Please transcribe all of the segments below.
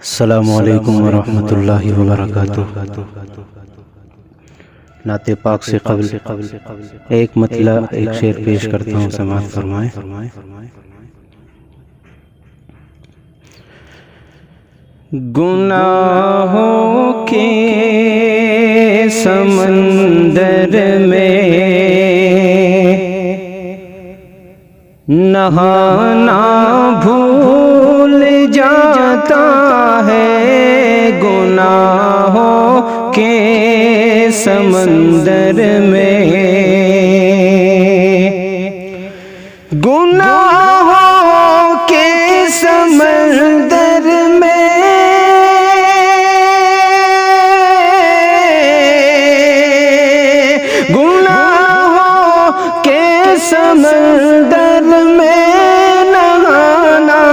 السلام علیکم ورحمۃ اللہ وبرکاتہ۔ نعت پاک سے قبل ایک مطلع ایک شعر پیش کرتا ہوں، سماعت فرمائیں۔ گناہوں کے سمندر میں نہانا بھول جاتا ہے، گناہوں کے سمندر میں، گناہوں کے سمندر میں، گناہوں کے سمندر میں نہانا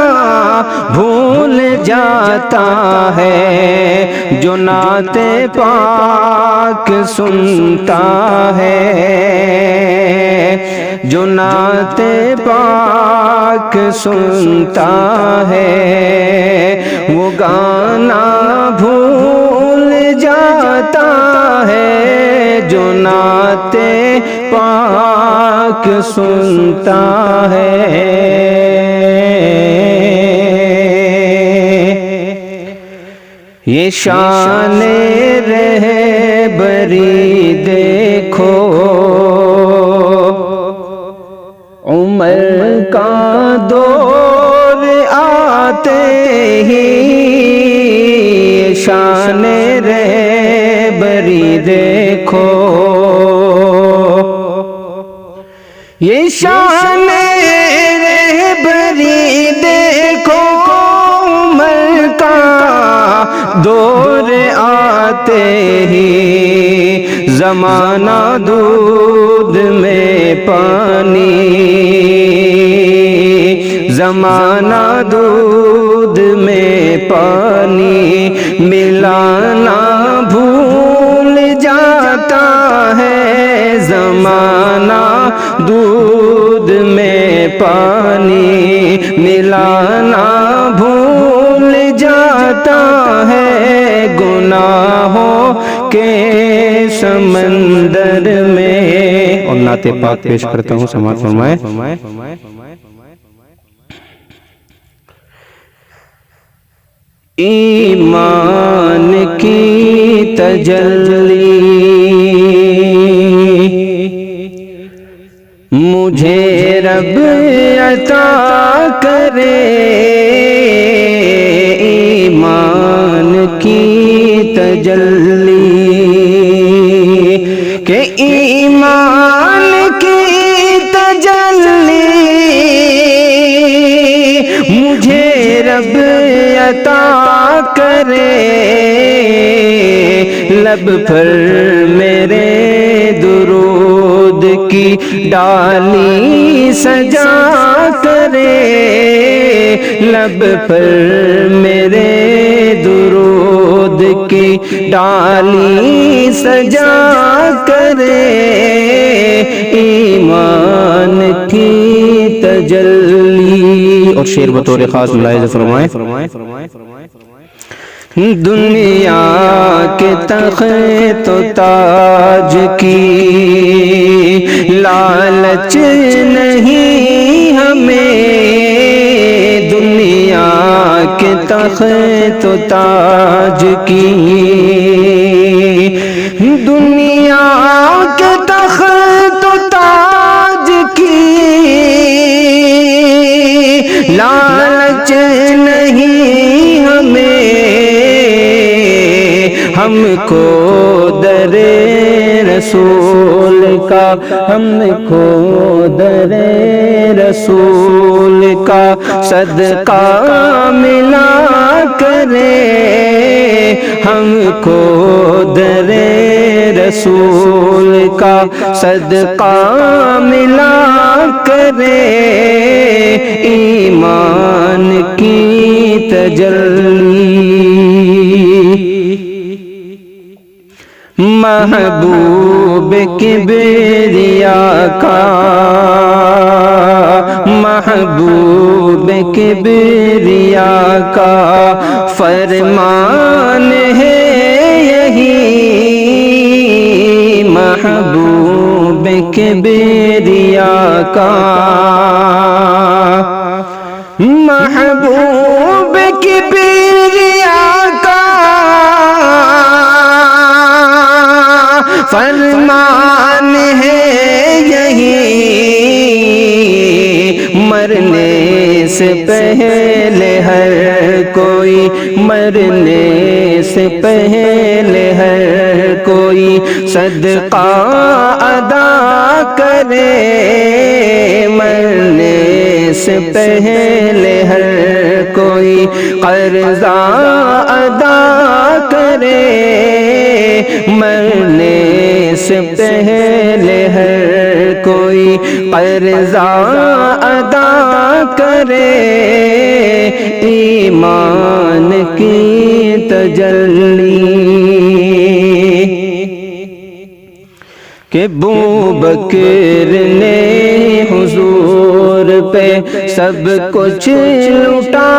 بھول جاتا ہے، جو نعت پاک سنتا ہے، جو نعت پاک سنتا ہے، وہ گانا بھول جاتا ہے، جو نعت پاک سنتا ہے۔ یہ شان رہبری دیکھو، عمر کا دور آتے ہی، یہ شان رہبری دیکھو، یہ شان رہبری دیکھو، عمر کا دور آتے ہی، زمانہ دودھ میں پانی، زمانہ دودھ میں پانی ملانا بھول جاتا ہے، زمانہ دودھ میں پانی ملانا بھول جاتا ہے، گناہوں کے سمندر میں۔ اور نعت پاک پیش کرتا ہوں، سماعت فرمائیں۔ ایمان کی تجلی مجھے رب عطا کرے، ایمان کی تجلی، کہ ایمان کی تجلی مجھے رب عطا کرے، لب پر میرے درود کی ڈالی سجا کرے، لب پر میرے درود کی ڈالی سجا کرے، ایمان کی تجلی۔ اور شعر بطور خاص ملاحظہ فرمائیں۔ دنیا کے تخت و تاج کی لالچ نہیں ہمیں، دنیا کے تخت و تاج کی، دنیا کے تخت و تاج کی لالچ نہیں ہمیں، ہم کو در رسول کا، ہم کو در رسول کا صدقہ ملا کرے، ہم کو در رسول کا صدقہ ملا کرے، ایمان کی تجلی۔ محبوب کبریا کا، محبوب کبریا کا فرمان ہے یہی، محبوب کبریا کا، محبوب کبریا کا فرمان ہے یہی، مرنے سے پہلے ہر کوئی، مرنے سے پہلے ہر کوئی صدقہ ادا کرے، مرنے سے پہلے ہر کوئی قرضہ ادا کرے، مرنے سے پہلے ہر کوئی قرضہ ادا کرے، ایمان کی تجلی کہ ابوبکر نے حضور پہ سب کچھ لٹا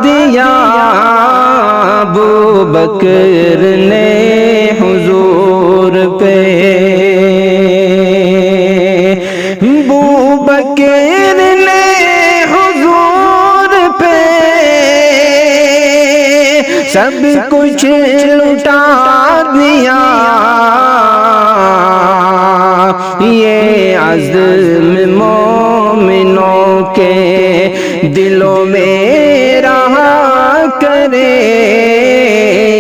دیا، ابوبکر نے حضور پہ، ابوبکر نے حضور پہ سب کچھ لٹا دیا، یہ عزم مومنوں کے دلوں میں رہا کرے،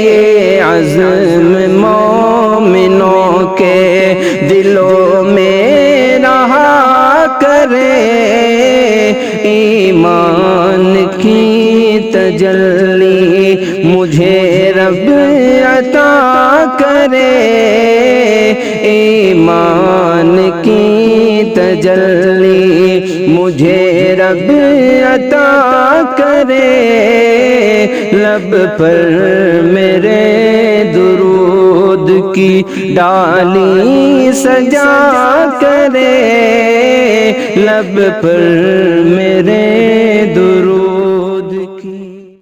یہ عزم مومنوں کے دلوں میں رہا کرے، ایمان کی تجلی مجھے رب عطا کرے، ایمان کی تجلی مجھے رب عطا کرے، لب پر میرے درود کی ڈالی سجا کرے، لب پر میرے درود